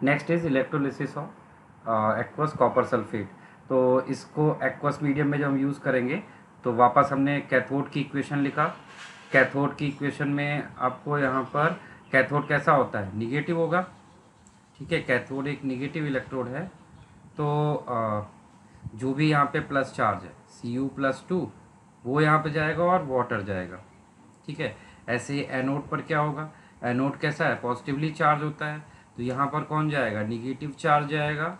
Next is electrolysis of aqueous copper sulphate. तो इसको aqueous medium में जब हम यूज़ करेंगे तो वापस हमने कैथोड की इक्वेशन लिखा। कैथोड की इक्वेशन में आपको यहाँ पर कैथोड कैसा होता है, निगेटिव होगा। ठीक है, कैथोड एक निगेटिव इलेक्ट्रोड है। तो जो भी यहाँ पे प्लस चार्ज है Cu+2 वो यहाँ पे जाएगा और वाटर जाएगा। ठीक है, ऐसे ही एनोड पर क्या होगा, एनोड कैसा है, पॉजिटिवली चार्ज होता है। तो यहाँ पर कौन जाएगा, निगेटिव चार्ज जाएगा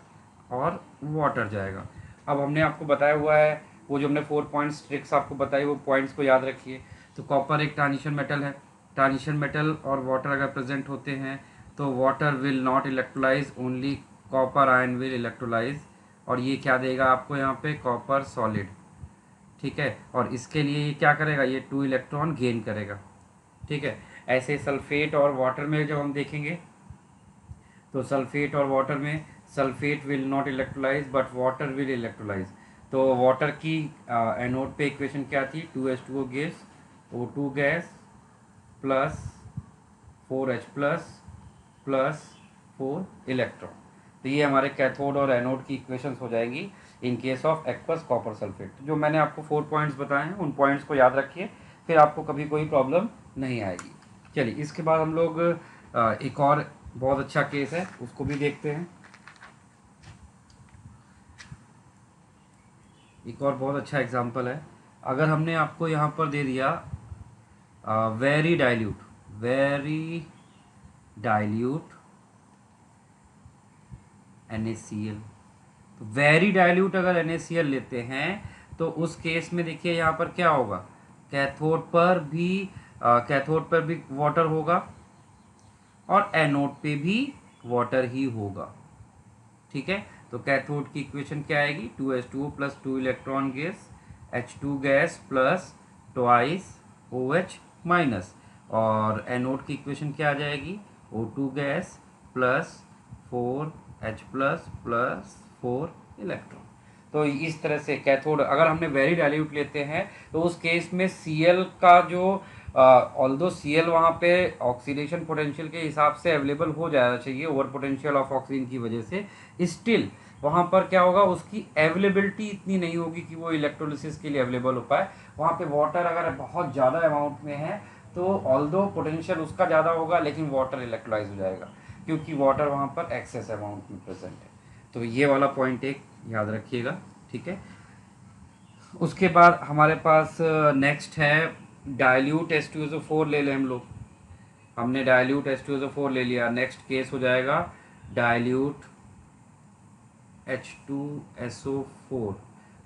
और वाटर जाएगा। अब हमने आपको बताया हुआ है वो जो हमने 4 पॉइंट्स ट्रिक्स आपको बताई, वो पॉइंट्स को याद रखिए। तो कॉपर एक ट्रांजिशन मेटल है। ट्रांजिशन मेटल और वाटर अगर प्रेजेंट होते हैं तो water will not electrolysed, only copper ion will electrolysed. और ये क्या देगा आपको यहाँ पे, कॉपर सॉलिड। ठीक है, और इसके लिए ये क्या करेगा, ये 2 इलेक्ट्रॉन गेन करेगा। ठीक है, ऐसे सल्फेट और वाटर में जब हम देखेंगे तो सल्फेट और वाटर में sulphate will not electrolysed but water will electrolysed. तो वाटर की एनोड पे इक्वेशन क्या थी, 2H2O gas, O2 gas plus 4H plus 4 electron. तो ये हमारे कैथोड और एनोड की इक्वेशंस हो जाएंगी in case of aqueous copper sulphate. जो मैंने आपको 4 पॉइंट्स बताए हैं उन पॉइंट्स को याद रखिए, फिर आपको कभी कोई प्रॉब्लम नहीं आएगी। चलिए इसके बाद हम लोग एक और बहुत अच्छा केस है उसको भी देखते हैं। एक और बहुत अच्छा एग्जांपल है। अगर हमने आपको यहाँ पर दे दिया वेरी डाइल्यूट NaCl। तो वेरी डाइल्यूट अगर NaCl लेते हैं तो उस केस में देखिए यहाँ पर क्या होगा, कैथोड पर भी वाटर होगा और एनोड पे भी वाटर ही होगा। ठीक है, तो कैथोड की इक्वेशन क्या आएगी, 2H2O plus 2 electron gas, H2 gas plus twice OH minus. और एनोड की इक्वेशन क्या आ जाएगी, O2 gas plus 4H plus 4 electron. तो इस तरह से कैथोड अगर हमने वेरी डाइल्यूट लेते हैं तो उस केस में Cl का जो ऑल्दो Cl वहाँ पे ऑक्सीडेशन पोटेंशियल के हिसाब से अवेलेबल हो जाना चाहिए ओवर पोटेंशियल ऑफ ऑक्सीजन की वजह से, स्टिल वहाँ पर क्या होगा, उसकी अवेलेबिलिटी इतनी नहीं होगी कि वो इलेक्ट्रोलिसिस के लिए अवेलेबल हो पाए। वहाँ पे वाटर अगर बहुत ज़्यादा अमाउंट में है तो ऑल्दो पोटेंशियल उसका ज़्यादा होगा लेकिन वाटर इलेक्ट्रोलाइज हो जाएगा क्योंकि वाटर वहाँ पर एक्सेस अमाउंट में प्रेजेंट है। तो ये वाला पॉइंट एक याद रखिएगा। ठीक है, उसके बाद हमारे पास नेक्स्ट है डाइल्यूट H2SO4 ले लें हम लोग। हमने डाइल्यूट H2SO4 ले लिया, नेक्स्ट केस हो जाएगा डाइल्यूट H2SO4।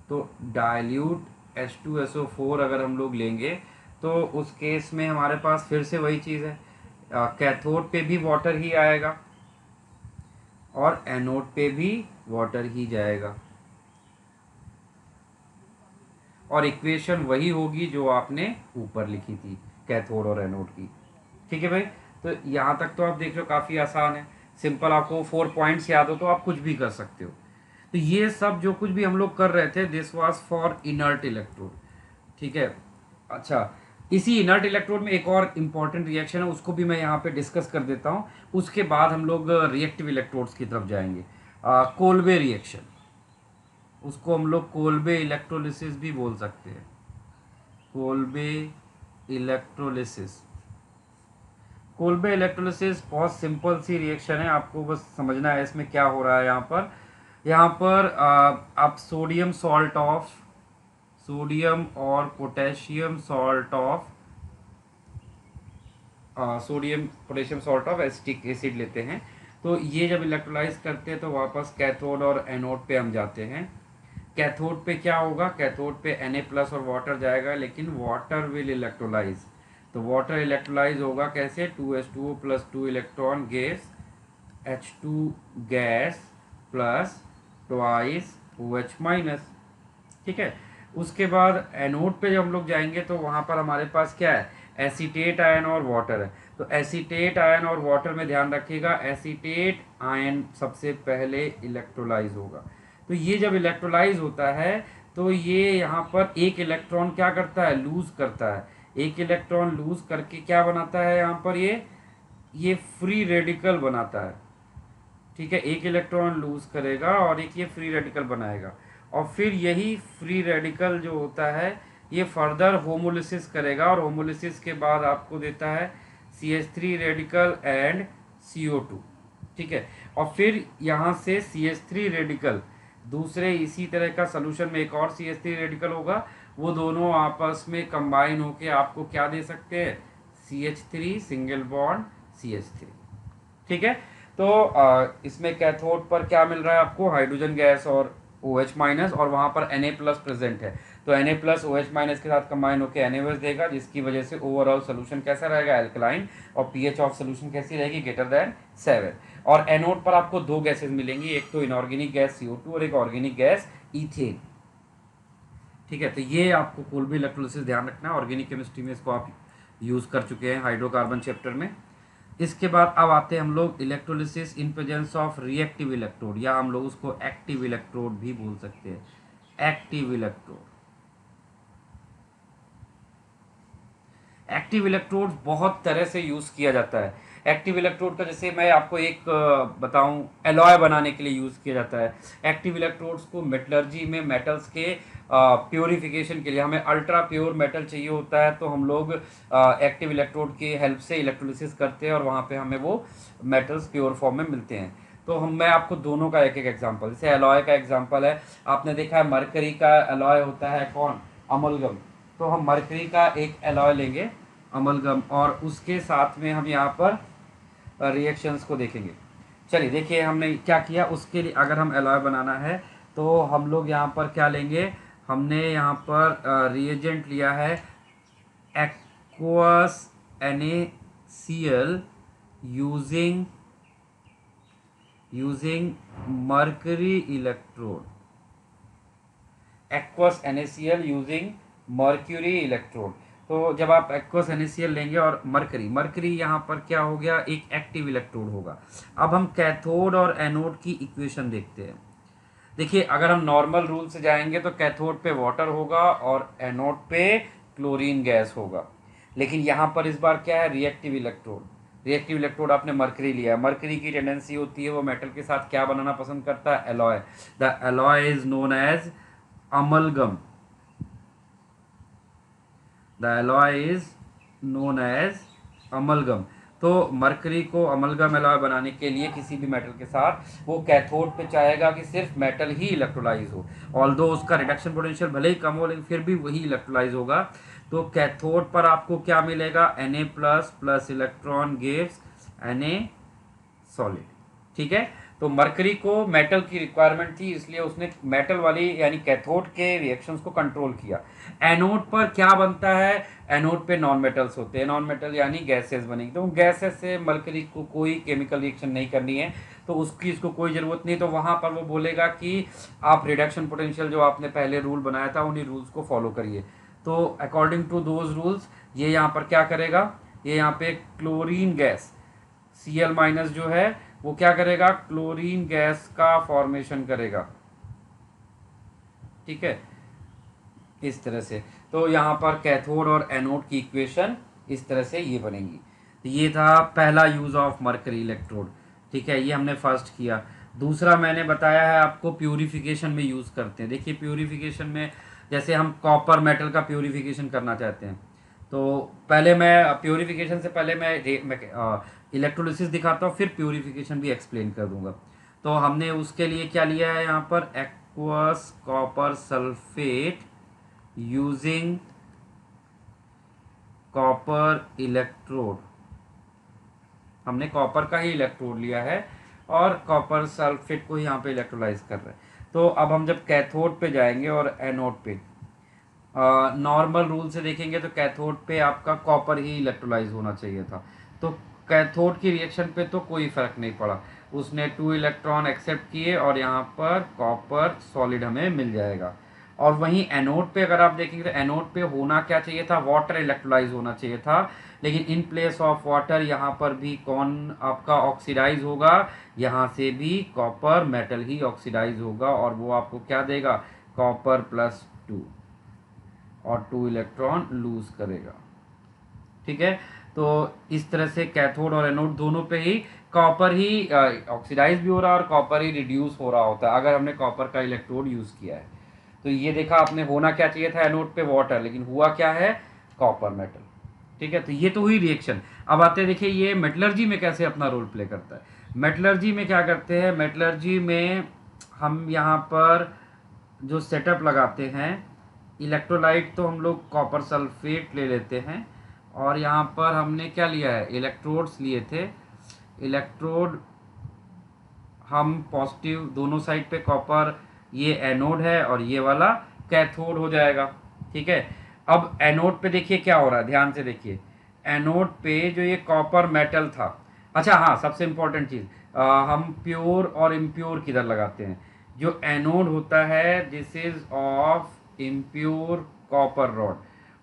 तो डाइल्यूट H2SO4 अगर हम लोग लेंगे तो उस केस में हमारे पास फिर से वही चीज़ है, कैथोड पे भी वाटर ही आएगा और एनोड पे भी वाटर ही जाएगा और इक्वेशन वही होगी जो आपने ऊपर लिखी थी कैथोड और एनोड की। ठीक है भाई, तो यहाँ तक तो आप देख रहे हो काफ़ी आसान है, सिंपल। आपको 4 पॉइंट्स याद हो तो आप कुछ भी कर सकते हो। तो ये सब जो कुछ भी हम लोग कर रहे थे this was for inert electrode. ठीक है, अच्छा इसी इनर्ट इलेक्ट्रोड में एक और इम्पॉर्टेंट रिएक्शन है उसको भी मैं यहाँ पे डिस्कस कर देता हूँ। उसके बाद हम लोग रिएक्टिव इलेक्ट्रोड्स की तरफ जाएंगे। कोल्बे रिएक्शन, उसको हम लोग कोल्बे इलेक्ट्रोलिसिस भी बोल सकते हैं। कोल्बे इलेक्ट्रोलिसिस, कोल्बे इलेक्ट्रोलिसिस बहुत सिंपल सी रिएक्शन है, आपको बस समझना है इसमें क्या हो रहा है। यहाँ पर आप सोडियम और potassium salt of acetic acid लेते हैं। तो ये जब इलेक्ट्रोलाइज करते हैं तो वापस कैथोड और एनोड पे हम जाते हैं। कैथोड पे क्या होगा, कैथोड पे Na+ और वाटर जाएगा लेकिन वाटर विल इलेक्ट्रोलाइज। तो वाटर इलेक्ट्रोलाइज होगा कैसे, 2H2O plus 2 electron gas, H2 gas plus twice OH minus. ठीक है, उसके बाद एनोड पे जब हम लोग जाएंगे तो वहाँ पर हमारे पास क्या है, एसीटेट आयन और वाटर है। तो एसीटेट आयन और वाटर में ध्यान रखिएगा, एसीटेट आयन सबसे पहले इलेक्ट्रोलाइज होगा। तो ये जब इलेक्ट्रोलाइज होता है तो ये यहाँ पर एक इलेक्ट्रॉन क्या करता है, लूज करता है। एक इलेक्ट्रॉन लूज करके क्या बनाता है यहाँ पर, ये फ्री रेडिकल बनाता है। ठीक है, एक इलेक्ट्रॉन लूज करेगा और एक ये फ्री रेडिकल बनाएगा, और फिर यही फ्री रेडिकल जो होता है ये फर्दर होमोलिसिस करेगा, और होमोलिसिस के बाद आपको देता है CH3 रेडिकल एंड CO2। ठीक है, और फिर यहाँ से CH3 रेडिकल दूसरे इसी तरह का सोल्यूशन में एक और CH3 रेडिकल होगा, वो दोनों आपस में कंबाइन होके आपको क्या दे सकते हैं, CH3 सिंगल बॉन्ड CH3। ठीक है, तो इसमें कैथोड पर क्या मिल रहा है आपको, हाइड्रोजन गैस और OH माइनस, और वहाँ पर Na प्लस प्रेजेंट है, तो Na प्लस OH माइनस के साथ कंबाइन होकर NaOH देगा, जिसकी वजह से ओवरऑल सोल्यूशन कैसा रहेगा, एल्कलाइन, और pH ऑफ सोल्यूशन कैसी रहेगी, ग्रेटर देन 7। और एनोड पर आपको दो गैसेज मिलेंगी, एक तो इनऑर्गेनिक गैस CO2 और एक ऑर्गेनिक गैस इथेन। ठीक है, तो ये आपको कोल्बी इलेक्ट्रोलिसिस ध्यान रखना है, ऑर्गेनिक केमिस्ट्री में इसको आप यूज़ कर चुके हैं हाइड्रोकार्बन चैप्टर में। इसके बाद अब आते हैं हम लोग electrolysis in presence of reactive electrode, या हम लोग उसको एक्टिव इलेक्ट्रोड भी बोल सकते हैं, एक्टिव इलेक्ट्रोड। एक्टिव इलेक्ट्रोड बहुत तरह से यूज़ किया जाता है। एक्टिव इलेक्ट्रोड का जैसे मैं आपको एक बताऊं, एलॉय बनाने के लिए यूज़ किया जाता है। एक्टिव इलेक्ट्रोड्स को मेटलर्जी में मेटल्स के प्योरिफिकेशन के लिए, हमें अल्ट्रा प्योर मेटल चाहिए होता है, तो हम लोग एक्टिव इलेक्ट्रोड की हेल्प से इलेक्ट्रोलिसिस करते हैं और वहाँ पे हमें वो मेटल्स प्योर फॉर्म में मिलते हैं। तो मैं आपको दोनों का एक एक एग्जांपल, जैसे एलॉय का एग्जांपल है, आपने देखा है मरकरी का एलॉय होता है कौन, अमलगम। तो हम मरकरी का एक एलॉय लेंगे अमलगम, और उसके साथ में हम यहाँ पर रिएक्शंस को देखेंगे। चलिए देखिए हमने क्या किया, उसके लिए अगर हम एलॉय बनाना है तो हम लोग यहाँ पर क्या लेंगे, हमने यहाँ पर रिएजेंट लिया है aqueous NaCl using mercury electrode, aqueous NaCl using mercury electrode. तो जब आप एक्वस NaCl लेंगे और मर्करी यहाँ पर क्या हो गया, एक एक्टिव इलेक्ट्रोड होगा। अब हम कैथोड और एनोड की इक्वेशन देखते हैं। देखिए अगर हम नॉर्मल रूल से जाएंगे तो कैथोड पे वाटर होगा और एनोड पे क्लोरीन गैस होगा, लेकिन यहाँ पर इस बार क्या है, रिएक्टिव इलेक्ट्रोड। रिएक्टिव इलेक्ट्रोड आपने मरकरी लिया है, मरकरी की टेंडेंसी होती है वो मेटल के साथ क्या बनाना पसंद करता है, alloy. The alloy is known as amalgam, the alloy is known as amalgam। तो मरकरी को अमलगम एलॉय बनाने के लिए किसी भी मेटल के साथ वो कैथोड पे चाहेगा कि सिर्फ मेटल ही इलेक्ट्रोलाइज हो, ऑल्दो उसका रिडक्शन पोटेंशियल भले ही कम हो लेकिन फिर भी वही इलेक्ट्रोलाइज होगा। तो कैथोड पर आपको क्या मिलेगा, Na plus plus electron gives Na solid. ठीक है, तो मरकरी को मेटल की रिक्वायरमेंट थी, इसलिए उसने मेटल वाली यानी कैथोड के रिएक्शंस को कंट्रोल किया। एनोड पर क्या बनता है, एनोड पे नॉन मेटल्स होते हैं, नॉन मेटल यानी गैसेस बनेगी, तो गैसेस से मरकरी को कोई केमिकल रिएक्शन नहीं करनी है, तो उसकी इसको कोई ज़रूरत नहीं। तो वहाँ पर वो बोलेगा कि आप रिडक्शन पोटेंशियल जो आपने पहले रूल बनाया था उन्हीं रूल्स को फॉलो करिए। तो अकॉर्डिंग टू दोज रूल्स ये यहाँ पर क्या करेगा, ये यहाँ पे क्लोरीन गैस Cl माइनस जो है वो क्या करेगा, क्लोरीन गैस का फॉर्मेशन करेगा। ठीक है, इस तरह से। तो यहाँ पर कैथोड और एनोड की इक्वेशन इस तरह से ये बनेगी। तो ये था पहला यूज ऑफ मरकरी इलेक्ट्रोड। ठीक है, ये हमने फर्स्ट किया। दूसरा मैंने बताया है आपको प्यूरिफिकेशन में यूज करते हैं। देखिए प्यूरिफिकेशन में जैसे हम कॉपर मेटल का प्यूरिफिकेशन करना चाहते हैं, तो पहले मैं प्यूरिफिकेशन से पहले मैं इलेक्ट्रोलिसिस दिखाता हूँ, फिर प्यूरिफिकेशन भी एक्सप्लेन कर दूंगा। तो हमने उसके लिए क्या लिया है, यहाँ पर aqueous copper sulphate using copper electrode, हमने कॉपर का ही इलेक्ट्रोड लिया है और कॉपर सल्फेट को यहाँ पे इलेक्ट्रोलाइज कर रहे हैं। तो अब हम जब कैथोड पे जाएंगे और एनोड पे, नॉर्मल रूल से देखेंगे तो कैथोड पे आपका कॉपर ही इलेक्ट्रोलाइज होना चाहिए था, तो कैथोड की रिएक्शन पे तो कोई फर्क नहीं पड़ा, उसने 2 इलेक्ट्रॉन एक्सेप्ट किए और यहाँ पर कॉपर सॉलिड हमें मिल जाएगा। और वहीं एनोड पे अगर आप देखेंगे तो एनोड पे होना क्या चाहिए था, वाटर इलेक्ट्रोलाइज होना चाहिए था, लेकिन इन प्लेस ऑफ वाटर यहाँ पर भी कौन आपका ऑक्सीडाइज होगा, यहाँ से भी कॉपर मेटल ही ऑक्सीडाइज होगा और वो आपको क्या देगा, कॉपर +2 और 2 इलेक्ट्रॉन लूज करेगा। ठीक है, तो इस तरह से कैथोड और एनोड दोनों पे ही कॉपर ही ऑक्सीडाइज भी हो रहा है और कॉपर ही रिड्यूस हो रहा होता है अगर हमने कॉपर का इलेक्ट्रोड यूज़ किया है। तो ये देखा आपने, होना क्या चाहिए था एनोड पे वाटर, लेकिन हुआ क्या है, कॉपर मेटल। ठीक है, तो ये तो हुई रिएक्शन। अब आते हैं, देखिए ये मेटलर्जी में कैसे अपना रोल प्ले करता है। मेटलर्जी में क्या करते हैं, मेटलर्जी में हम यहाँ पर जो सेटअप लगाते हैं, इलेक्ट्रोलाइट तो हम लोग कॉपर सल्फेट ले लेते हैं, और यहाँ पर हमने क्या लिया है, इलेक्ट्रोड्स लिए थे। इलेक्ट्रोड हम पॉजिटिव दोनों साइड पे कॉपर, ये एनोड है और ये वाला कैथोड हो जाएगा। ठीक है, अब एनोड पे देखिए क्या हो रहा है, ध्यान से देखिए। एनोड पे जो ये कॉपर मेटल था, अच्छा हाँ, सबसे इंपॉर्टेंट चीज़, हम प्योर और इम्प्योर किधर लगाते हैं। जो एनोड होता है this is of impure copper rod,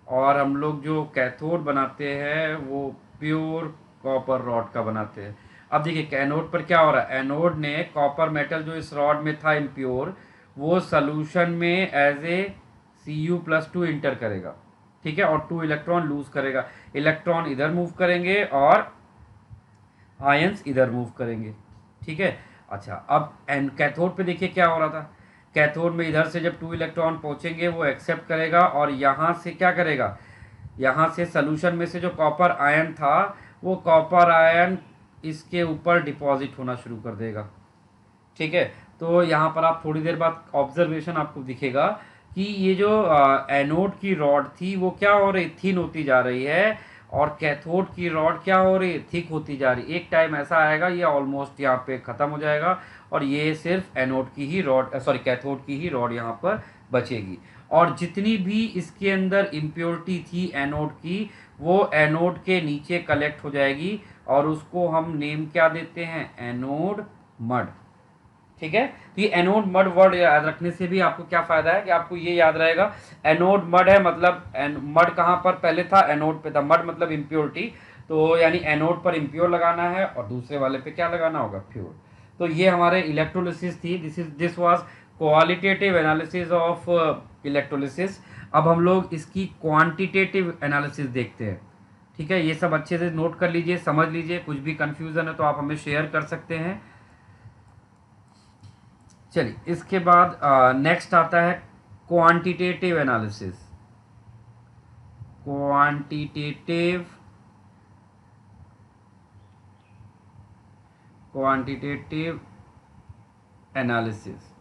और हम लोग जो कैथोड बनाते हैं वो प्योर कॉपर रॉड का बनाते हैं। अब देखिए एनोड पर क्या हो रहा है, एनोड ने कॉपर मेटल जो इस रॉड में था इम्प्योर, वो सोल्यूशन में एज ए Cu+2 इंटर करेगा। ठीक है, और 2 इलेक्ट्रॉन लूज करेगा। इलेक्ट्रॉन इधर मूव करेंगे और आयंस इधर मूव करेंगे। ठीक है, अच्छा अब एन कैथोड पे देखिए क्या हो रहा था। कैथोड में इधर से जब 2 इलेक्ट्रॉन पहुंचेंगे वो एक्सेप्ट करेगा, और यहाँ से क्या करेगा, यहाँ से सोल्यूशन में से जो कॉपर आयन था वो कॉपर आयन इसके ऊपर डिपॉजिट होना शुरू कर देगा। ठीक है, तो यहाँ पर आप थोड़ी देर बाद ऑब्जर्वेशन आपको दिखेगा कि ये जो एनोड की रॉड थी वो क्या हो रही, थिन होती जा रही है, और कैथोड की रॉड क्या हो रही है, थिक होती जा रही है। एक टाइम ऐसा आएगा ये ऑलमोस्ट यहाँ पे ख़त्म हो जाएगा, और ये सिर्फ एनोड की ही रॉड, सॉरी कैथोड की ही रॉड यहाँ पर बचेगी। और जितनी भी इसके अंदर इम्प्योरिटी थी एनोड की, वो एनोड के नीचे कलेक्ट हो जाएगी, और उसको हम नेम क्या देते हैं, एनोड मड। ठीक है, तो ये एनोड मड वर्ड याद रखने से भी आपको क्या फायदा है कि आपको ये याद रहेगा, एनोड मड है मतलब मड कहाँ पर पहले था, एनोड पे था। मड मतलब इम्प्योरिटी, तो यानी एनोड पर इम्प्योर लगाना है और दूसरे वाले पे क्या लगाना होगा, प्योर। तो ये हमारे इलेक्ट्रोलिसिस थी, this was qualitative analysis of electrolysis. अब हम लोग इसकी क्वांटिटेटिव एनालिसिस देखते हैं। ठीक है, ये सब अच्छे से नोट कर लीजिए, समझ लीजिए, कुछ भी कंफ्यूजन है तो आप हमें शेयर कर सकते हैं। चलिए, इसके बाद नेक्स्ट आता है quantitative analysis. Quantitative quantitative analysis.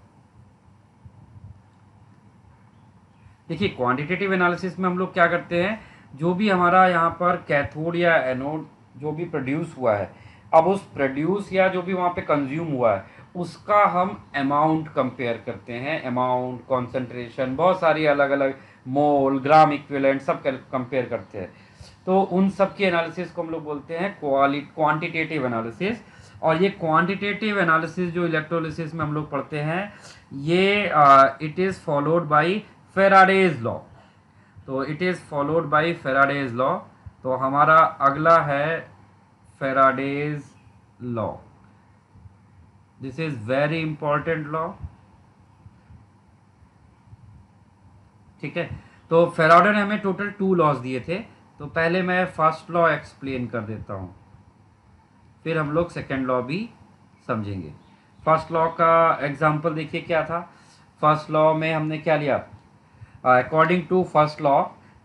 देखिए क्वांटिटेटिव एनालिसिस में हम लोग क्या करते हैं, जो भी हमारा यहाँ पर कैथोड या एनोड जो भी प्रोड्यूस हुआ है, अब उस प्रोड्यूस या जो भी वहाँ पे कंज्यूम हुआ है उसका हम अमाउंट कंपेयर करते हैं। अमाउंट, कॉन्सेंट्रेशन, बहुत सारी अलग अलग, मोल, ग्राम इक्विवेलेंट, सब कंपेयर करते हैं। तो उन सब की एनालिसिस को हम लोग बोलते हैं क्वांटिटेटिव एनालिसिस। और ये क्वांटिटेटिव एनालिसिस जो इलेक्ट्रोलिसिस में हम लोग पढ़ते हैं, ये it is followed by Faraday's law. तो it is followed by Faraday's law. तो हमारा अगला है Faraday's law. This is very important law. ठीक है, तो फेराडे ने हमें टोटल 2 लॉज दिए थे। तो पहले मैं फर्स्ट लॉ एक्सप्लेन कर देता हूँ, फिर हम लोग सेकेंड लॉ भी समझेंगे। फर्स्ट लॉ का एग्जाम्पल देखिए क्या था। फर्स्ट लॉ में हमने क्या लिया, according to first law,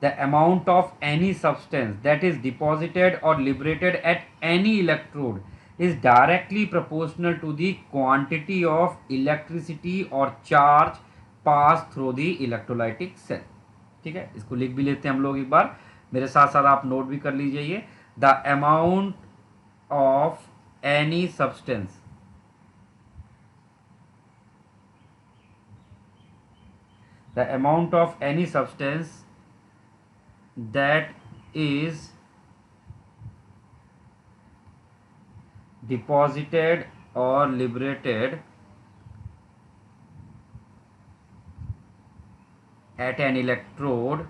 the amount of any substance that is deposited or liberated at any electrode is directly proportional to the quantity of electricity or charge passed through the electrolytic cell। ठीक है, इसको लिख भी लेते हैं हम लोग एक बार, मेरे साथ साथ आप नोट भी कर लीजिए। ये the amount of any substance the amount of any substance that is deposited or liberated at an electrode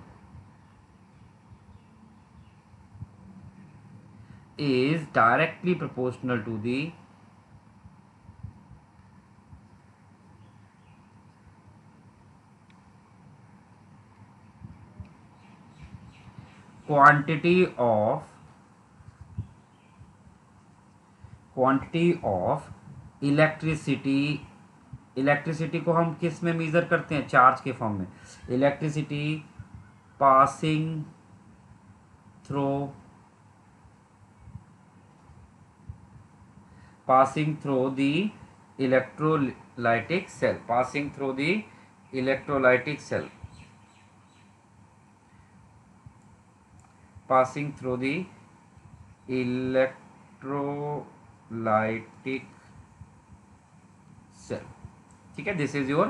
is directly proportional to the quantity of quantity of electricity, electricity को हम किस में मेज़र करते हैं, चार्ज के form में, electricity passing through passing through the electrolytic cell, passing through the electrolytic cell, passing through the electrolytic cell। ठीक है, this is your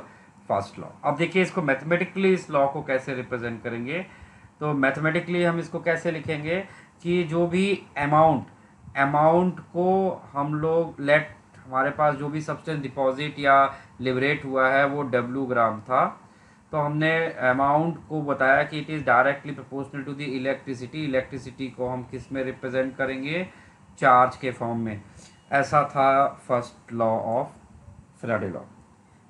first law. अब देखिए इसको मैथमेटिकली इस लॉ को कैसे रिप्रेजेंट करेंगे। तो मैथमेटिकली हम इसको कैसे लिखेंगे कि जो भी अमाउंट को हम लोग लेट, हमारे पास जो भी सब्सटेंस डिपॉजिट या लिबरेट हुआ है वो W ग्राम था, तो हमने अमाउंट को बताया कि it is directly proportional to the electricity. Electricity को हम किस में रिप्रेजेंट करेंगे, चार्ज के फॉर्म में। ऐसा था first law of Faraday law.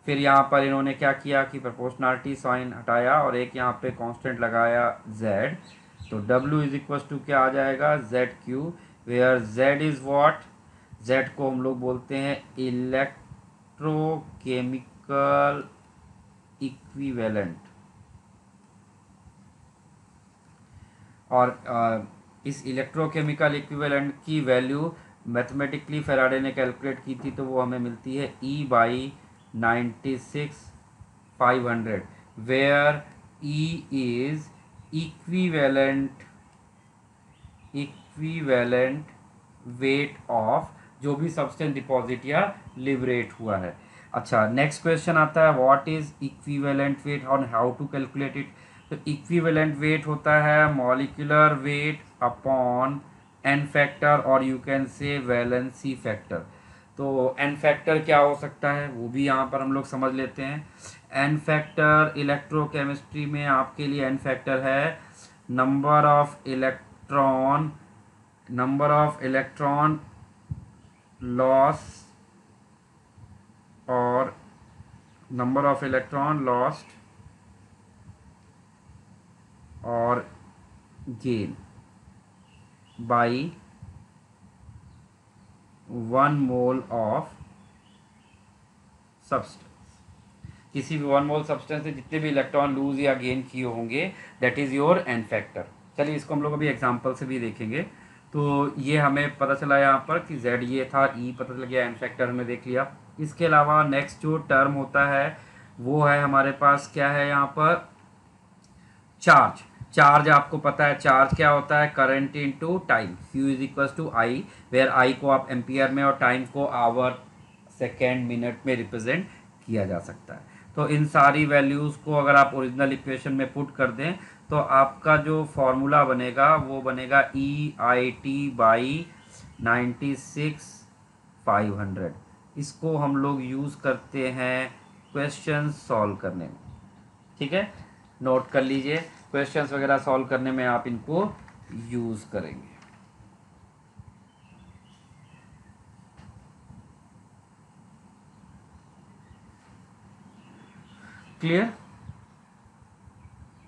फिर यहाँ पर इन्होंने क्या किया कि प्रोपोर्शनलिटी साइन हटाया और एक यहाँ पे कांस्टेंट लगाया Z, तो W इज इक्वल टू क्या आ जाएगा, ZQ, where Z is what, Z को हम लोग बोलते हैं इलेक्ट्रोकेमिकल इक्विवेलेंट। और इस इलेक्ट्रोकेमिकल इक्विवेलेंट की वैल्यू मैथमेटिकली फैराडे ने कैलकुलेट की थी, तो वो हमें मिलती है E/96,500, where E is equivalent weight of जो भी सब्सटेंस डिपॉजिट या लिबरेट हुआ है। अच्छा, नेक्स्ट क्वेश्चन आता है व्हाट इज इक्विवेलेंट वेट और हाउ टू कैलकुलेट इट। तो इक्विवेलेंट वेट होता है molecular weight upon n factor, और you can say valency factor. तो एन फैक्टर क्या हो सकता है वो भी यहाँ पर हम लोग समझ लेते हैं। एन फैक्टर इलेक्ट्रोकेमिस्ट्री में आपके लिए एन फैक्टर है नंबर ऑफ इलेक्ट्रॉन लॉस और नंबर ऑफ इलेक्ट्रॉन लॉस्ट और gain by 1 mole of substance. किसी भी 1 मोल सब्सटेंस से जितने भी इलेक्ट्रॉन लूज या गेन किए होंगे, that is your N factor. चलिए इसको हम लोग अभी एग्जांपल से भी देखेंगे। तो ये हमें पता चला यहाँ पर कि Z ये था, E पता चल गया, एन फैक्टर हमने देख लिया। इसके अलावा नेक्स्ट जो टर्म होता है वो है हमारे पास क्या है यहाँ पर, चार्ज। चार्ज आपको पता है चार्ज क्या होता है, current into time, Q is equal to I, where I को आप एम्पियर में और टाइम को आवर, सेकेंड, मिनट में रिप्रेजेंट किया जा सकता है। तो इन सारी वैल्यूज़ को अगर आप ओरिजिनल इक्वेशन में पुट कर दें तो आपका जो फॉर्मूला बनेगा वो बनेगा EIT/96,500। इसको हम लोग यूज़ करते हैं क्वेश्चन सॉल्व करने में। ठीक है, नोट कर लीजिए, क्वेश्चंस वगैरह सॉल्व करने में आप इनको यूज़ करेंगे। क्लियर,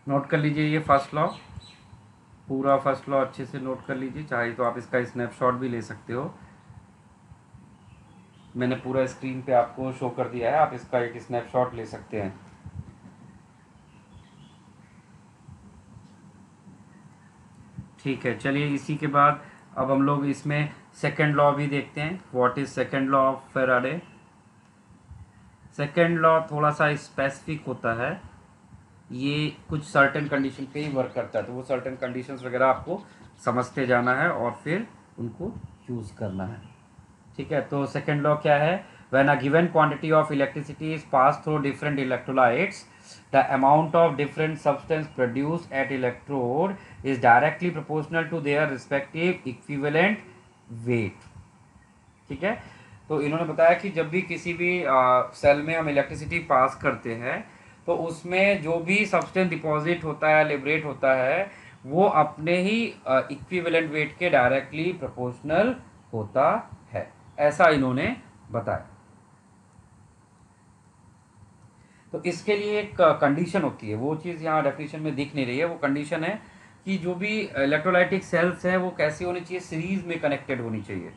नोट कर लीजिए ये फर्स्ट लॉ, पूरा फर्स्ट लॉ अच्छे से नोट कर लीजिए। चाहे तो आप इसका स्नैपशॉट भी ले सकते हो, मैंने पूरा स्क्रीन पे आपको शो कर दिया है, आप इसका एक स्नैपशॉट ले सकते हैं। ठीक है, चलिए इसी के बाद अब हम लोग इसमें सेकेंड लॉ भी देखते हैं। What is second law of Faraday. Second law थोड़ा सा स्पेसिफिक होता है, ये कुछ सर्टेन कंडीशन पे ही वर्क करता है, तो वो सर्टेन कंडीशंस वगैरह आपको समझते जाना है और फिर उनको यूज़ करना है। ठीक है, तो सेकेंड लॉ क्या है, when a given quantity of electricity is pass through different electrolytes, the amount of different substance produced at electrode is directly proportional to their respective equivalent weight. ठीक है, तो इन्होंने बताया कि जब भी किसी भी सेल में हम इलेक्ट्रिसिटी पास करते हैं तो उसमें जो भी सब्सटेंस डिपॉजिट होता है, लिबरेट होता है, वो अपने ही इक्विवेलेंट वेट के डायरेक्टली प्रोपोर्शनल होता है, ऐसा इन्होंने बताया। तो इसके लिए एक कंडीशन होती है, वो चीज़ यहाँ डेफिनेशन में दिख नहीं रही है। वो कंडीशन है कि जो भी इलेक्ट्रोलाइटिक सेल्स है वो कैसी होनी चाहिए, सीरीज में कनेक्टेड होनी चाहिए।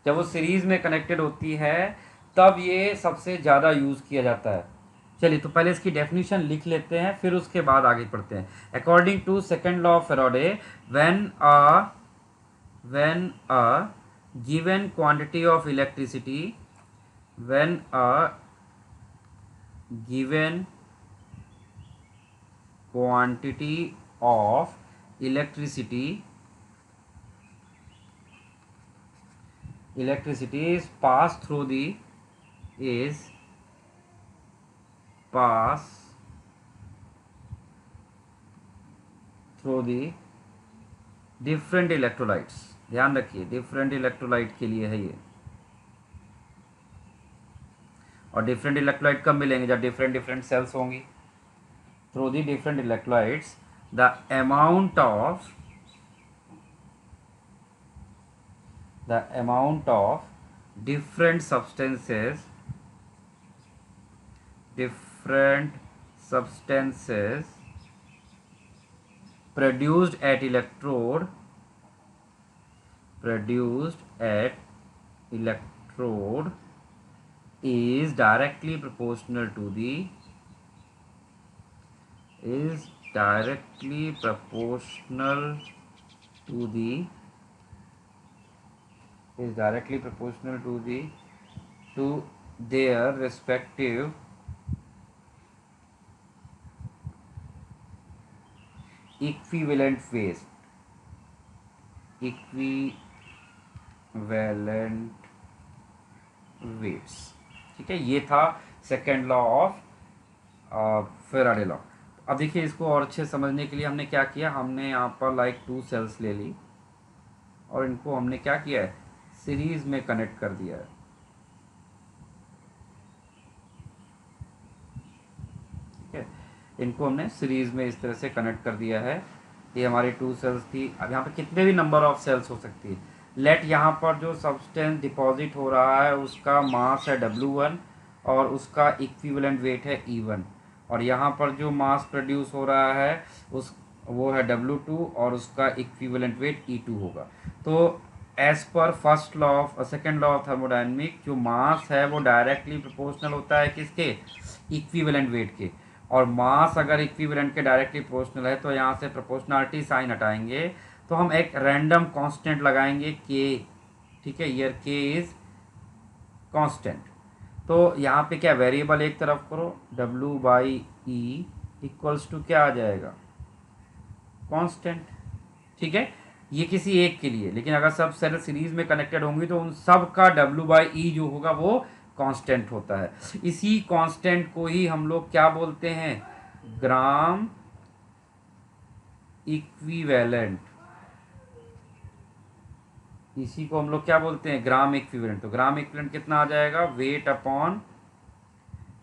जब वो सीरीज़ में कनेक्टेड होती है तब ये सबसे ज़्यादा यूज़ किया जाता है। चलिए तो पहले इसकी डेफिनेशन लिख लेते हैं, फिर उसके बाद आगे पढ़ते हैं। According to second law of Faraday, when a given quantity of electricity, when a given quantity of electricity is passed through the different electrolytes, ध्यान रखिए डिफरेंट इलेक्ट्रोलाइट के लिए है ये। और डिफरेंट इलेक्ट्रोलाइट कब मिलेंगे? जब डिफरेंट सेल्स होंगी। Through the different electrolytes the amount of different substances produced at electrode is directly proportional to the to their respective equivalent weights। ठीक है, ये था second law of Faraday law. अब देखिए इसको और अच्छे समझने के लिए हमने क्या किया, हमने यहाँ पर लाइक 2 सेल्स ले ली और इनको हमने क्या किया है, सीरीज में कनेक्ट कर दिया है। ठीक है, इनको हमने सीरीज में इस तरह से कनेक्ट कर दिया है। ये हमारी 2 सेल्स थी। अब यहाँ पे कितने भी नंबर ऑफ सेल्स हो सकती है। लेट यहाँ पर जो सब्सटेंस डिपॉजिट हो रहा है उसका मास है W1 और उसका इक्विवेलेंट वेट है E1, और यहाँ पर जो मास प्रोड्यूस हो रहा है वो है W2 और उसका इक्विवेलेंट वेट E2 होगा। तो एज पर first law of second law of thermodynamic, जो मास है वो डायरेक्टली प्रोपोर्शनल होता है किसके, इक्विवेलेंट वेट के। और मास अगर इक्विवेलेंट के डायरेक्टली प्रोपोर्शनल है तो यहाँ से प्रोपोर्शनलिटी साइन हटाएंगे तो हम एक रैंडम कांस्टेंट लगाएंगे के। ठीक है, ईयर के इज कांस्टेंट। तो यहाँ पे क्या वेरिएबल एक तरफ करो, W/E इक्वल्स टू क्या आ जाएगा, कांस्टेंट। ठीक है, ये किसी एक के लिए, लेकिन अगर सब सेल सीरीज में कनेक्टेड होंगी तो उन सब का W/E जो होगा वो कांस्टेंट होता है। इसी कांस्टेंट को ही हम लोग क्या बोलते हैं, ग्राम इक्विवेलेंट। इसी को हम लोग क्या बोलते हैं, ग्राम इक्विवेलेंट। तो ग्राम इक्विवेलेंट कितना आ जाएगा, वेट अपॉन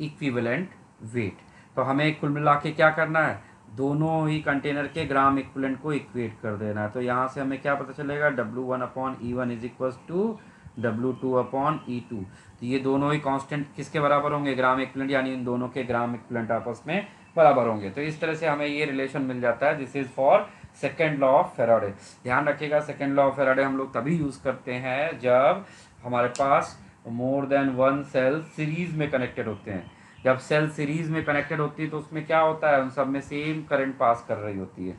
इक्विवेलेंट वेट। तो हमें कुल मिला के क्या करना है, दोनों ही कंटेनर के ग्राम इक्विवेलेंट को इक्वेट कर देना है। तो यहाँ से हमें क्या पता चलेगा, W1/E1 is equal to W2/E2। तो ये दोनों ही कांस्टेंट किसके बराबर होंगे, ग्राम इक्विवेलेंट, यानी इन दोनों के ग्राम इक्विवेलेंट आपस में बराबर होंगे। तो इस तरह से हमें ये रिलेशन मिल जाता है। This is for second law of Faraday. ध्यान रखिएगा, सेकेंड लॉ ऑफ फैराडे हम लोग तभी यूज़ करते हैं जब हमारे पास more than one cell series में कनेक्टेड होते हैं। जब सेल सीरीज में कनेक्टेड होती है तो उसमें क्या होता है, उन सब में सेम करंट पास कर रही होती है।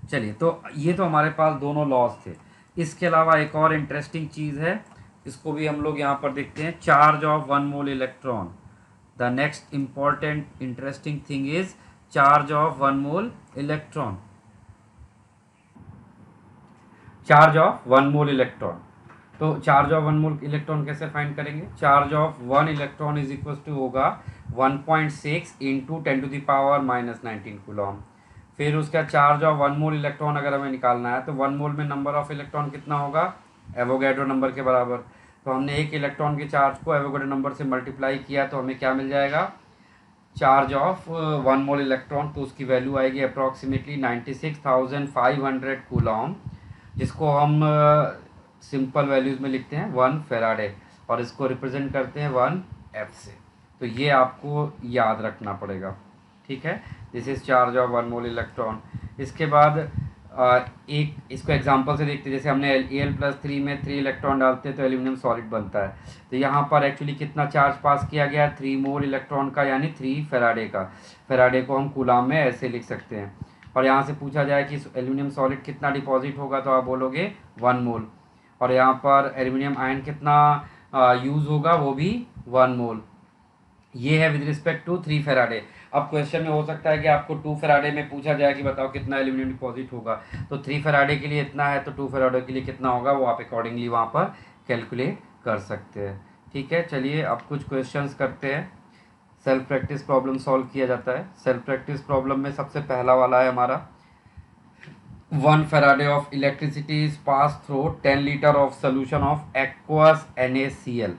चलिए, तो ये तो हमारे पास दोनों लॉज थे। इसके अलावा एक और इंटरेस्टिंग चीज़ है, इसको भी हम लोग यहाँ पर देखते हैं, charge of 1 mole electron. The next important interesting thing is charge of 1 mole electron. Charge of 1 mole electron. तो चार्ज ऑफ 1 मोल इलेक्ट्रॉन कैसे फाइंड करेंगे, charge of 1 electron is equal to होगा 1.6 इंटू 10⁻⁻19 कूलॉम। फिर उसका charge of 1 mole electron अगर हमें निकालना है तो 1 मोल में नंबर ऑफ इलेक्ट्रॉन कितना होगा, एवोगैड्रो नंबर के बराबर। तो हमने एक इलेक्ट्रॉन के चार्ज को एवोगैड्रो नंबर से मल्टीप्लाई किया तो हमें क्या मिल जाएगा, चार्ज ऑफ 1 मोल इलेक्ट्रॉन। तो उसकी वैल्यू आएगी अप्रॉक्सीमेटली 96,500 कूलॉम, जिसको हम सिंपल वैल्यूज़ में लिखते हैं 1 फैराडे, और इसको रिप्रेजेंट करते हैं 1 F से। तो ये आपको याद रखना पड़ेगा। ठीक है, this is charge of 1 mole electron. इसके बाद एक इसको एग्जांपल से देखते हैं। जैसे हमने Al+3 में 3 इलेक्ट्रॉन डालते हैं तो एल्यूमिनियम सॉलिड बनता है। तो यहाँ पर एक्चुअली कितना चार्ज पास किया गया, 3 मोल इलेक्ट्रॉन का, यानी 3 फेराडे का। फेराडे को हम कूलाम में ऐसे लिख सकते हैं। और यहाँ से पूछा जाए कि एल्यूमिनियम सॉलिड कितना डिपॉजिट होगा, तो आप बोलोगे 1 मोल। और यहाँ पर एल्यूमिनियम आयन कितना यूज़ होगा, वो भी 1 मोल। ये है विद रिस्पेक्ट टू 3 फेराडे। अब क्वेश्चन में हो सकता है कि आपको 2 फेराडे में पूछा जाए कि बताओ कितना एल्यूमिनियम डिपॉजिट होगा। तो 3 फेराडे के लिए इतना है, तो 2 फेराडे के लिए कितना होगा, वो आप अकॉर्डिंगली वहाँ पर कैलकुलेट कर सकते हैं। ठीक है, चलिए अब कुछ क्वेश्चंस करते हैं। सेल्फ प्रैक्टिस प्रॉब्लम सॉल्व किया जाता है। सेल्फ प्रैक्टिस प्रॉब्लम में सबसे पहला वाला है हमारा, 1 Farad of electricity is passed through 10 liter of solution of aqueous NaCl.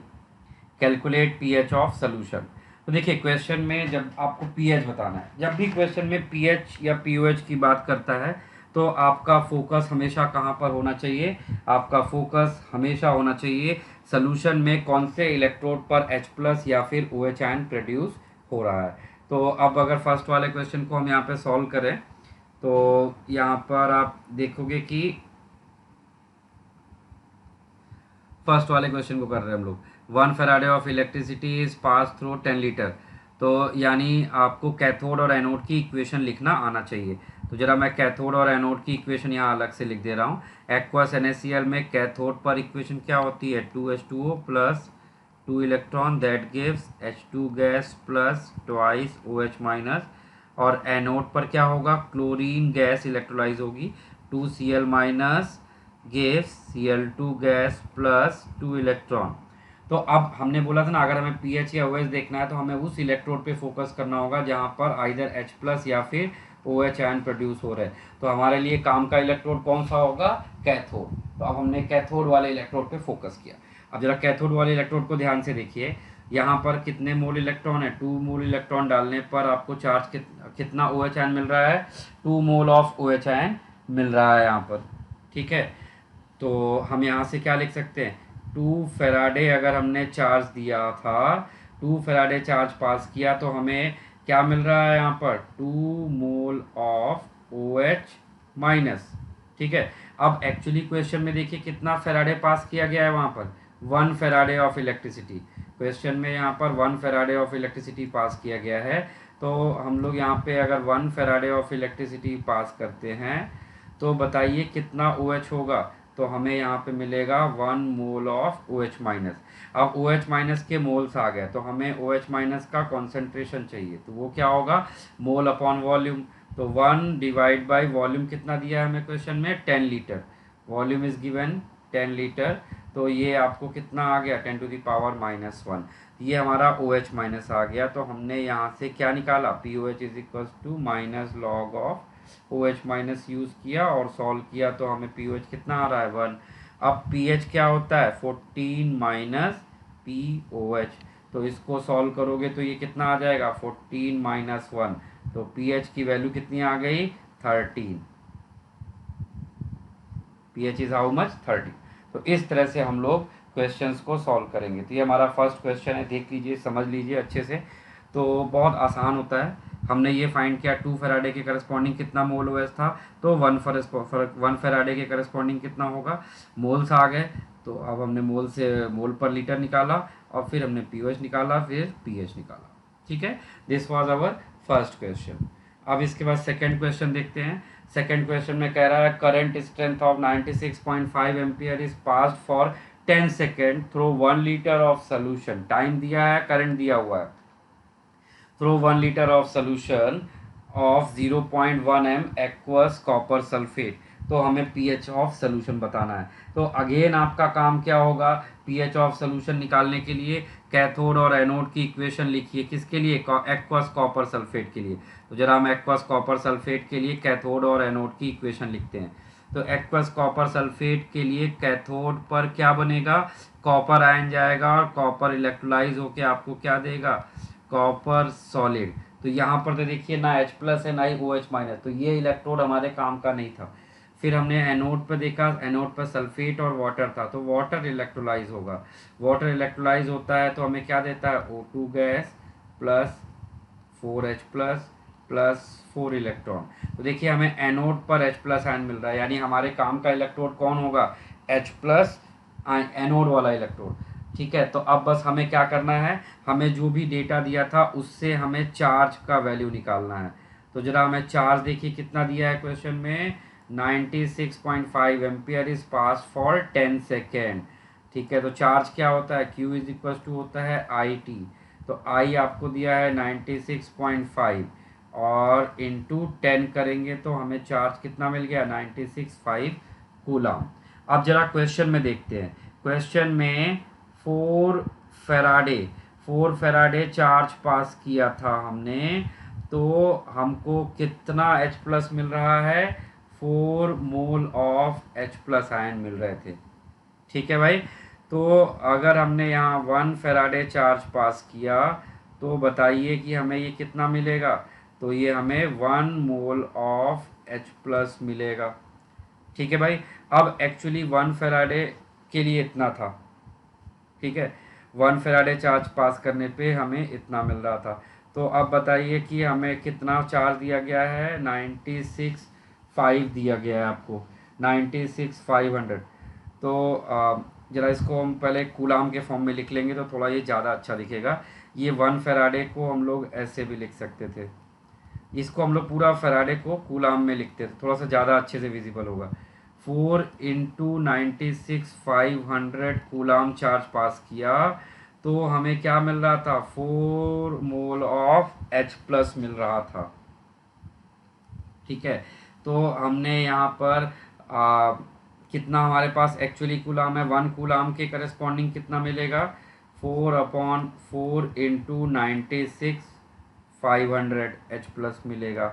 Calculate pH of solution. तो देखिए क्वेश्चन में जब आपको पीएच बताना है, जब भी क्वेश्चन में पीएच या पीओएच की बात करता है तो आपका फोकस हमेशा कहाँ पर होना चाहिए, आपका फोकस हमेशा होना चाहिए सोल्यूशन में कौन से इलेक्ट्रोड पर H+ या फिर OH आयन प्रोड्यूस हो रहा है। तो अब अगर फर्स्ट वाले क्वेश्चन को हम यहाँ पे सॉल्व करें तो यहाँ पर आप देखोगे कि फर्स्ट वाले क्वेश्चन को कर रहे हैं हम लोग। 1 Faraday of electricity is pass through 10 litre. तो यानी आपको कैथोड और एनोड की इक्वेशन लिखना आना चाहिए। तो जरा मैं कैथोड और एनोड की इक्वेशन यहाँ अलग से लिख दे रहा हूँ। एक्वस NaCl में कैथोड पर इक्वेशन क्या होती है, 2H2O plus 2 electron that gives H2 gas plus twice OH minus. और एनोड पर क्या होगा, क्लोरीन गैस इलेक्ट्रोलाइज होगी, 2Cl minus gives Cl2 gas plus 2 electron. तो अब हमने बोला था ना, अगर हमें पीएच या ओएच देखना है तो हमें उस इलेक्ट्रोड पे फोकस करना होगा जहाँ पर आइदर H+ या फिर OH आयन प्रोड्यूस हो रहे हैं। तो हमारे लिए काम का इलेक्ट्रोड कौन सा होगा, कैथोड। तो अब हमने कैथोड वाले इलेक्ट्रोड पे फोकस किया। अब जरा कैथोड वाले इलेक्ट्रोड को ध्यान से देखिए, यहाँ पर कितने मोल इलेक्ट्रॉन है, 2 मोल इलेक्ट्रॉन डालने पर आपको चार्ज कितना OH आयन मिल रहा है, 2 मोल ऑफ OH आयन मिल रहा है यहाँ पर। ठीक है, तो हम यहाँ से क्या लिख सकते हैं, 2 फेराडे अगर हमने चार्ज दिया था, 2 फेराडे चार्ज पास किया तो हमें क्या मिल रहा है यहाँ पर, 2 मोल ऑफ OH माइनस। ठीक है, अब एक्चुअली क्वेश्चन में देखिए कितना फेराडे पास किया गया है वहाँ पर, 1 फेराडे ऑफ इलेक्ट्रिसिटी। क्वेश्चन में यहाँ पर 1 फेराडे ऑफ इलेक्ट्रिसिटी पास किया गया है। तो हम लोग यहाँ पे अगर 1 फेराडे ऑफ इलेक्ट्रिसिटी पास करते हैं तो बताइए कितना OH होगा। तो हमें यहाँ पे मिलेगा 1 मोल ऑफ OH माइनस। अब OH माइनस के मोल्स आ गए तो हमें OH माइनस का कॉन्सेंट्रेशन चाहिए, तो वो क्या होगा, मोल अपॉन वॉल्यूम। तो 1 डिवाइड बाई वॉल्यूम कितना दिया है हमें क्वेश्चन में, 10 litre. Volume is given 10 litre. तो ये आपको कितना आ गया, 10⁻⁻1। ये हमारा OH माइनस आ गया। तो हमने यहाँ से क्या निकाला, POH is equal to minus log of OH minus use किया और सॉल्व किया तो हमें POH कितना आ रहा है, 1। अब pH क्या होता है, 14 माइनस POH। तो इसको सॉल्व करोगे तो ये कितना आ जाएगा, 14 माइनस 1। तो pH की वैल्यू कितनी आ गई, 13। pH is how much, 13। तो इस तरह से हम लोग क्वेश्चंस को सॉल्व करेंगे। तो ये हमारा फर्स्ट क्वेश्चन है, देख लीजिए, समझ लीजिए अच्छे से। तो बहुत आसान होता है। हमने ये फाइंड किया 2 फेराडे के करस्पॉन्डिंग कितना मोल OH था, तो 1 फेराडे के करस्पॉन्डिंग कितना होगा, मोल्स आ गए। तो अब हमने मोल से मोल पर लीटर निकाला और फिर हमने POH निकाला, फिर pH निकाला। ठीक है, this was our first question. अब इसके बाद सेकेंड क्वेश्चन देखते हैं। सेकेंड क्वेश्चन में कह रहा है current strength of 96.5 ampere is passed for 10 second through 1 litre of solution. Time दिया है, करंट दिया हुआ है। Through 1 litre of solution of 0.1 m aqueous copper sulphate. तो हमें पीएच ऑफ सोल्यूशन बताना है। तो अगेन आपका काम क्या होगा, पीएच ऑफ सोल्यूशन निकालने के लिए कैथोड और एनोड की इक्वेशन लिखिए। किसके लिए, एक्वस कॉपर सल्फेट के लिए। तो जरा हम एक्वस कॉपर सल्फेट के लिए कैथोड और एनोड की इक्वेशन लिखते हैं। तो एक्वस कॉपर सल्फेट के लिए कैथोड पर क्या बनेगा, कॉपर आयन जाएगा और कॉपर इलेक्ट्रोलाइज होके आपको क्या देगा, कॉपर सॉलिड। तो यहाँ पर तो देखिए ना H+ है ना ही OH माइनस, तो ये इलेक्ट्रोड हमारे काम का नहीं था। फिर हमने एनोड पर देखा, एनोड पर सल्फेट और वाटर था, तो वाटर इलेक्ट्रोलाइज होगा। वाटर इलेक्ट्रोलाइज होता है तो हमें क्या देता है, O2 gas plus 4H+ +4 electron. तो देखिए हमें एनोड पर H+ आयन मिल रहा है, यानी हमारे काम का इलेक्ट्रोड कौन होगा, H+ एनोड वाला इलेक्ट्रोड। ठीक है, तो अब बस हमें क्या करना है, हमें जो भी डेटा दिया था उससे हमें चार्ज का वैल्यू निकालना है। तो जरा हमें चार्ज देखिए कितना दिया है क्वेश्चन में, 96.5 ampere is pass for 10 second. ठीक है, तो चार्ज क्या होता है, Q इज इक्वल टू होता है IT। तो I आपको दिया है 96.5 और इंटू 10 करेंगे तो हमें चार्ज कितना मिल गया, 96.5 कूलम। अब जरा क्वेश्चन में देखते हैं, क्वेश्चन में 4 फेराडे 4 फेराडे चार्ज पास किया था हमने, तो हमको कितना H+ मिल रहा है, 4 मोल ऑफ H+ आयन मिल रहे थे। ठीक है भाई, तो अगर हमने यहाँ 1 फेराडे चार्ज पास किया तो बताइए कि हमें ये कितना मिलेगा, तो ये हमें 1 मोल ऑफ H+ मिलेगा। ठीक है भाई, अब एक्चुअली 1 फेराडे के लिए इतना था। ठीक है, 1 फेराडे चार्ज पास करने पे हमें इतना मिल रहा था। तो अब बताइए कि हमें कितना चार्ज दिया गया है, 96.5 दिया गया है आपको, 96,500। तो जरा इसको हम पहले कूलाम के फॉर्म में लिख लेंगे तो थोड़ा ये ज़्यादा अच्छा दिखेगा। ये 1 फेराडे को हम लोग ऐसे भी लिख सकते थे, इसको हम लोग पूरा फेराडे को कूलाम में लिखते थे, थोड़ा सा ज़्यादा अच्छे से विजिबल होगा। 4 इंटू 96,500 कूलाम चार्ज पास किया तो हमें क्या मिल रहा था, 4 मोल ऑफ H+ मिल रहा था। ठीक है, तो हमने यहाँ पर कितना हमारे पास एक्चुअली कूलाम है, 1 कूलाम के करस्पॉन्डिंग कितना मिलेगा, 4/4 इंटू 96,500 H+ मिलेगा।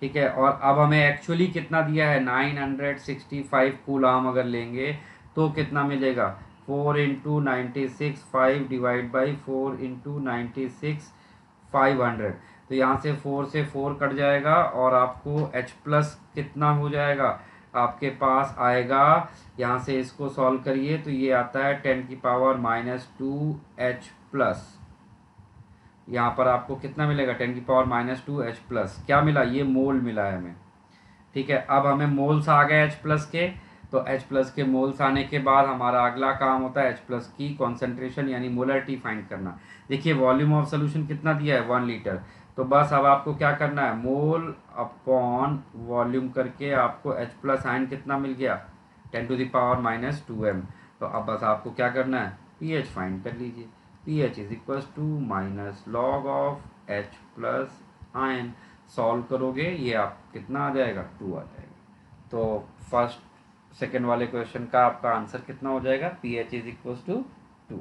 ठीक है, और अब हमें एक्चुअली कितना दिया है, 965 कूलाम अगर लेंगे तो कितना मिलेगा, 4 इंटू 96,5 डिवाइड बाई 4 इंटू 96,500। तो यहाँ से 4 से 4 कट जाएगा और आपको H+ कितना हो जाएगा, आपके पास आएगा, यहाँ से इसको सॉल्व करिए तो ये आता है 10⁻⁻2 H+। यहाँ पर आपको कितना मिलेगा, 10⁻⁻2 H+। क्या मिला, ये मोल मिला है हमें। ठीक है, अब हमें मोल्स आ गए H+ के, तो H+ के मोल्स आने के बाद हमारा अगला काम होता है H+ की कॉन्सेंट्रेशन यानी मोलरिटी फाइंड करना। देखिए वॉल्यूम ऑफ सोल्यूशन कितना दिया है, 1 लीटर। तो बस अब आपको क्या करना है, मोल अपॉन वॉल्यूम करके आपको H+ आयन कितना मिल गया, 10⁻⁻2m। तो अब बस आपको क्या करना है, pH फाइंड कर लीजिए। pH is equal to minus log of H+ ion. Solve करोगे ये आप कितना आ जाएगा, 2 आ जाएगा। तो फर्स्ट सेकेंड वाले क्वेश्चन का आपका आंसर कितना हो जाएगा, pH इज इक्वल टू 2।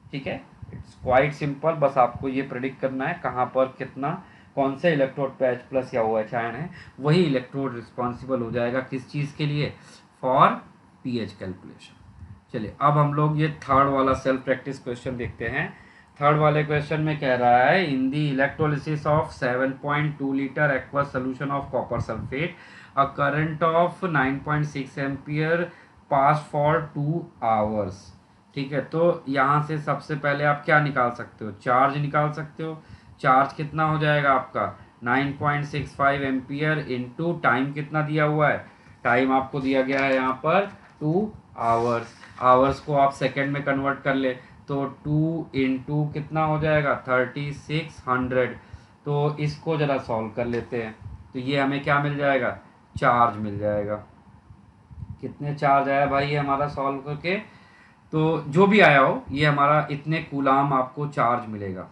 ठीक है, इट्स क्वाइट सिंपल, बस आपको ये प्रेडिक्ट करना है कहाँ पर कितना, कौन से इलेक्ट्रोड पे H+ या OH आयन है, वही इलेक्ट्रोड रिस्पॉन्सिबल हो जाएगा किस चीज़ के लिए, फॉर pH कैलकुलेशन। चलिए अब हम लोग ये थर्ड वाला सेल्फ प्रैक्टिस क्वेश्चन देखते हैं। थर्ड वाले क्वेश्चन में कह रहा है, in the electrolysis of 7.2 litre aqueous solution of copper sulphate a current of 9.6 ampere pass for 2 hours. ठीक है, तो यहाँ से सबसे पहले आप क्या निकाल सकते हो, चार्ज निकाल सकते हो। चार्ज कितना हो जाएगा आपका, 9.65 एम्पियर इंटू टाइम कितना दिया हुआ है, टाइम आपको दिया गया है यहाँ पर 2 आवर्स। आवर्स को आप सेकेंड में कन्वर्ट कर ले तो 2 इंटू कितना हो जाएगा, 3600। तो इसको ज़रा सॉल्व कर लेते हैं तो ये हमें क्या मिल जाएगा, चार्ज मिल जाएगा। कितने चार्ज आया भाई ये हमारा सॉल्व करके, तो जो भी आया हो ये हमारा इतने कूलाम आपको चार्ज मिलेगा।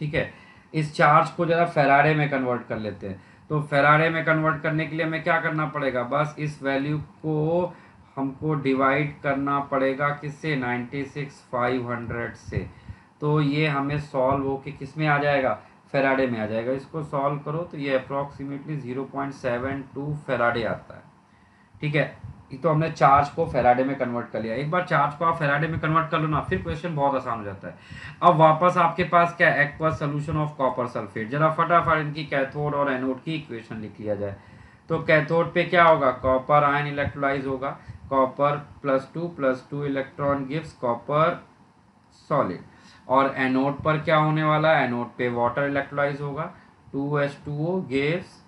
ठीक है, इस चार्ज को ज़रा फेराडे में कन्वर्ट कर लेते हैं। तो फेराडे में कन्वर्ट करने के लिए हमें क्या करना पड़ेगा, बस इस वैल्यू को हमको डिवाइड करना पड़ेगा किससे, 96,500 से। तो ये हमें सॉल्व होके किस में आ जाएगा, फेराडे में आ जाएगा। इसको सॉल्व करो तो ये अप्रॉक्सीमेटली 0.72 फेराडे आता है। ठीक है, तो हमने चार्ज को फेराडे में कन्वर्ट कर लिया। एक बार चार्ज को आप फेराडे में कन्वर्ट कर लो ना, फिर क्वेश्चन बहुत आसान हो जाता है। अब वापस आपके पास क्या, aqueous solution of copper sulphate. जरा फटाफट इनकी कैथोड और एनोड की इक्वेशन लिख लिया जाए। तो कैथोड पे क्या होगा, कॉपर आयन इलेक्ट्रोलाइज होगा, copper +2 electron gives copper solid. और एनोड पर क्या होने वाला है, एनोड पे वाटर इलेक्ट्रोलाइज होगा, 2H2O gives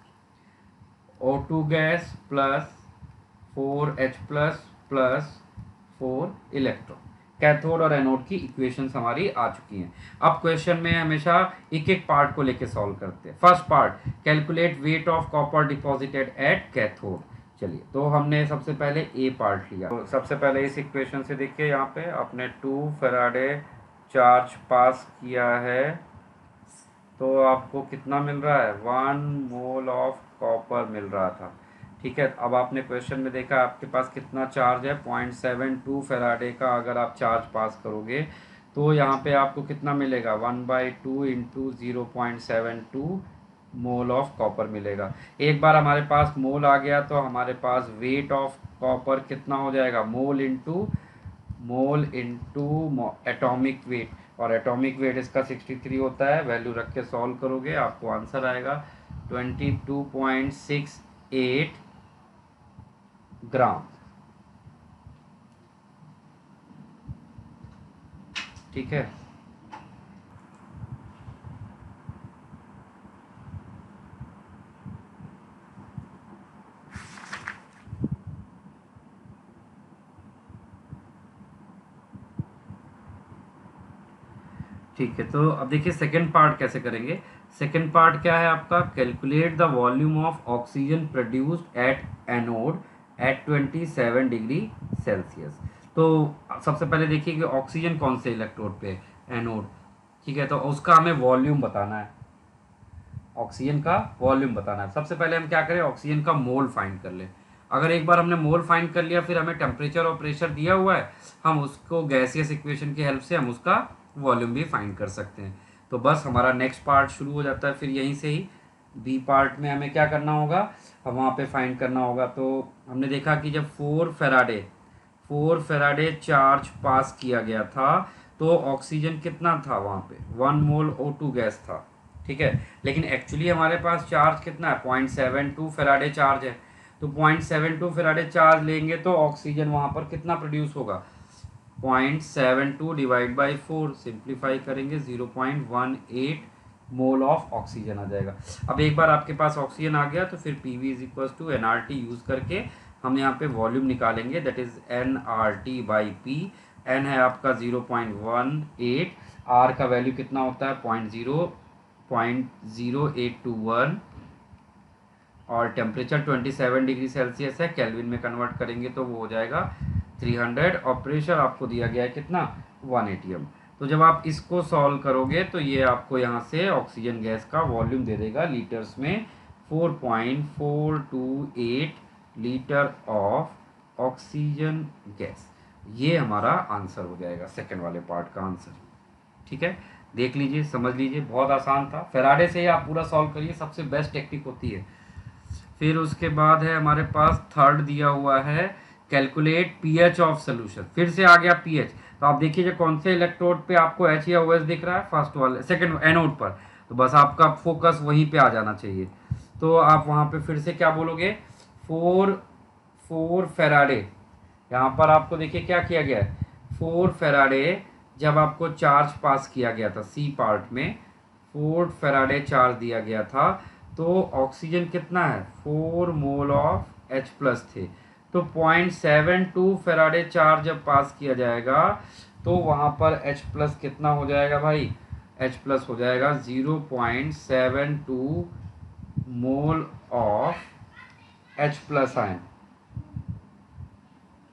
O2 gas plus 4H plus 4 electron. Cathode और एनोड की इक्वेशंस हमारी आ चुकी हैं। अब क्वेश्चन में हमेशा एक एक पार्ट को लेके सॉल्व करते हैं। First part, calculate weight of copper deposited at cathode. चलिए, तो हमने सबसे पहले ए पार्ट लिया। तो सबसे पहले इस इक्वेशन से देखिए, यहाँ पे आपने 2 फैराडे चार्ज पास किया है, तो आपको कितना मिल रहा है, 1 मोल ऑफ कॉपर मिल रहा था। ठीक है, अब आपने क्वेश्चन में देखा आपके पास कितना चार्ज है, 0.72 फैराडे का अगर आप चार्ज पास करोगे तो यहाँ पे आपको कितना मिलेगा, 1/2 इंटू 0.72 मोल ऑफ कॉपर मिलेगा। एक बार हमारे पास मोल आ गया तो हमारे पास वेट ऑफ कॉपर कितना हो जाएगा, मोल इंटू एटॉमिक वेट, और एटॉमिक वेट इसका 63 होता है। वैल्यू रख के सॉल्व करोगे आपको आंसर आएगा 22.68 ग्राम। ठीक है, ठीक है। तो अब देखिए सेकंड पार्ट कैसे करेंगे। सेकंड पार्ट क्या है आपका, calculate the volume of oxygen produced at anode at 27 degree Celsius. तो सबसे पहले देखिए कि ऑक्सीजन कौन से इलेक्ट्रोड पे, एनोड। ठीक है, तो उसका हमें वॉल्यूम बताना है, ऑक्सीजन का वॉल्यूम बताना है। सबसे पहले हम क्या करें, ऑक्सीजन का मोल फाइंड कर लें। अगर एक बार हमने मोल फाइंड कर लिया, फिर हमें टेम्परेचर और प्रेशर दिया हुआ है, हम उसको गैसियस इक्वेशन की हेल्प से हम उसका वॉल्यूम भी फाइंड कर सकते हैं। तो बस हमारा नेक्स्ट पार्ट शुरू हो जाता है फिर यहीं से ही। बी पार्ट में हमें क्या करना होगा, हम वहाँ पे फाइंड करना होगा। तो हमने देखा कि जब 4 फैराडे चार्ज पास किया गया था तो ऑक्सीजन कितना था वहाँ पे, 1 मोल O2 गैस था। ठीक है, लेकिन एक्चुअली हमारे पास चार्ज कितना है, 0.72 फैराडे चार्ज है। तो 0.72 फैराडे चार्ज लेंगे तो ऑक्सीजन वहाँ पर कितना प्रोड्यूस होगा, 0.72 डिवाइड बाई 4, सिंप्लीफाई करेंगे 0.18 मोल ऑफ ऑक्सीजन आ जाएगा। अब एक बार आपके पास ऑक्सीजन आ गया तो फिर PV is equal to NRT use करके हम यहाँ पे वॉल्यूम निकालेंगे, that is NRT by P। N है आपका 0.18, R का वैल्यू कितना होता है 0.0821, और टेम्परेचर 27 डिग्री सेल्सियस है, केल्विन में कन्वर्ट करेंगे तो वो हो जाएगा 300, और प्रेशर आपको दिया गया है कितना, 1 atm। तो जब आप इसको सॉल्व करोगे तो ये आपको यहाँ से ऑक्सीजन गैस का वॉल्यूम दे देगा लीटर्स में, 4.428 लीटर ऑफ ऑक्सीजन गैस। ये हमारा आंसर हो जाएगा सेकंड वाले पार्ट का आंसर। ठीक है, देख लीजिए, समझ लीजिए, बहुत आसान था। फेराडे से ही आप पूरा सॉल्व करिए, सबसे बेस्ट टेक्निक होती है। फिर उसके बाद है हमारे पास थर्ड दिया हुआ है, कैलकुलेट पीएच ऑफ सोल्यूशन। फिर से आ गया पीएच। तो आप देखिए कौन से इलेक्ट्रोड पे आपको एच या OH दिख रहा है, फर्स्ट वाले, सेकंड एनोड पर। तो बस आपका फोकस वहीं पे आ जाना चाहिए। तो आप वहाँ पे फिर से क्या बोलोगे, 4 फैराडे। यहाँ पर आपको देखिए क्या किया गया है, 4 फैराडे जब आपको चार्ज पास किया गया था, सी पार्ट में 4 फैराडे चार्ज दिया गया था, तो ऑक्सीजन कितना है, 4 मोल ऑफ H प्लस थे। तो 0.72 फैराडे चार्ज जब पास किया जाएगा तो वहाँ पर H प्लस कितना हो जाएगा भाई, H प्लस हो जाएगा 0.72 mole of H plus ion.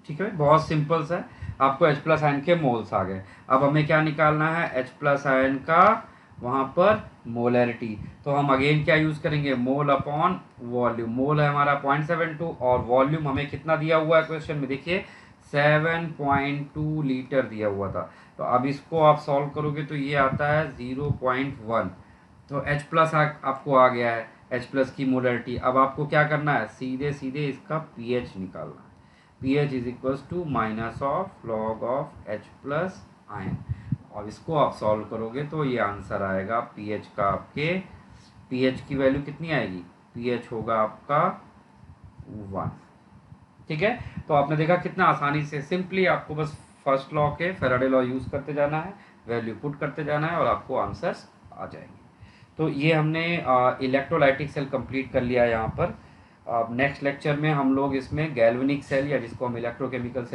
ठीक है, बहुत सिंपल सा है, आपको H प्लस आयन के मोल्स आ गए। अब हमें क्या निकालना है, H प्लस आयन का वहाँ पर मोलैरिटी। तो हम अगेन क्या यूज़ करेंगे, मोल अपॉन वॉल्यूम। मोल है हमारा 0.72 और वॉल्यूम हमें कितना दिया हुआ है क्वेश्चन में, देखिए 7.2 लीटर दिया हुआ था। तो अब इसको आप सॉल्व करोगे तो ये आता है 0.1। तो H प्लस आपको आ गया है, H प्लस की मोलैरिटी। अब आपको क्या करना है, सीधे सीधे इसका pH निकालना है। pH is equal to minus of log of H plus ion. और इसको आप सॉल्व करोगे तो ये आंसर आएगा pH का, आपके pH की वैल्यू कितनी आएगी, pH होगा आपका 1। ठीक है, तो आपने देखा कितना आसानी से, सिंपली आपको बस फर्स्ट लॉ के फैराडे लॉ यूज़ करते जाना है, वैल्यू पुट करते जाना है और आपको आंसर्स आ जाएंगे। तो ये हमने इलेक्ट्रोलाइटिक सेल कंप्लीट कर लिया यहाँ पर। नेक्स्ट लेक्चर में हम लोग इसमें गैल्वेनिक सेल या जिसको हम इलेक्ट्रोकेमिकल सेल